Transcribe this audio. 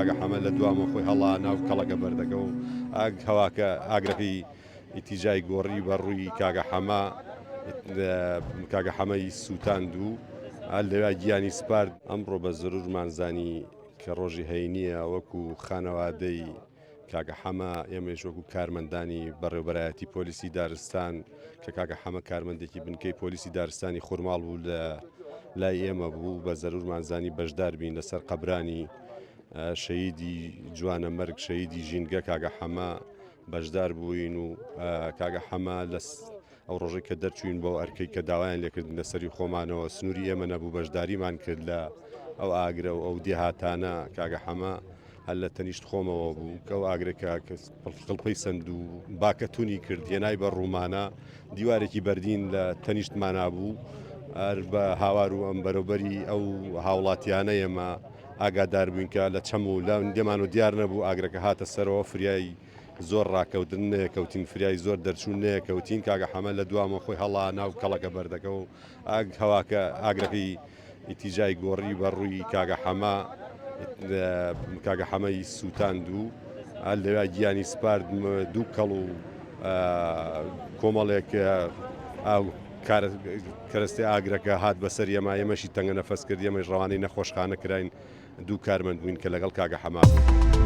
کاگە حەمە لە دوامە خۆی هەڵا ناو کەڵەکە بەردەکە و هەواکە ئاگرەکەی ئیتیجای گۆڕی بە ڕووی کاگە حەمەی سووتاند و لەوێ گیانی سپارد. ئەمڕۆ بە زەرورمانزانی کە ڕۆژی هەینیە وەکو خانەوادەی کاگە حەمە ئێمەش وەکو کارمەندانی بەڕێوەبەرایەتی پۆلیسی دارستان کە کاگە حەمە کارمەندێکی بنکەی پۆلیسی دارستانی خورماڵ بوو لە لای ئێمە بوو بە زەرورمانزانی بەشدار بین لەسەر قەبرانی شەهیدی جوانە مەرگ شەهیدی ژینگە کاگە حەمە بەشدار بووین و کاگە حەمە ئەو ڕۆژەی کە دەرچوین بۆ ئەرکەی کە داوایان لێکردن لەسەری خۆمانەوە سنووری ئێمە نەبوو بەشداریمان کرد لە ئەو ئاگرە و ئەو دێهاتانە کاگە حەمە هەر لە تەنیشت خۆمەوە بوو کە ئەو ئاگرێکە قڵپەی سند و باکەتونی کرد هێنای بە ڕوومانە دیوارێکی بەردین لە تەنیشتمانە بوو هەر بە هاوار و ئەم بەرەوبەری ئەو هاوڵاتیانە ئێمە ئاگادار بووین کە لە چەم و لە دێمان و دیار نەبوو ئاگرەکە هاتە سەرەوە فریای زۆر ڕاکەوتن نەکەوتین فریای زۆر دەرچوون نەکەوتین کاگە حەمە لە دوامە خۆی هەڵا ناو کەڵەکە بەردەکە و هەواکە ئاگرەکەی ئیتیجای گۆڕی بە ڕووی کاگە حەمەی سووتاند و لەوێ گیانی سپارد دوو کەڵ و کۆمەڵێک کەرەستی ئاگرەکە هات بەسەر ئێمە ئێمەشی تەنگە نەفەس کرد ئێمەش ڕەوانەی نەخۆشخانە کراین دوو کارمەند بووین کە لەگەڵ کاگە حەما بوو.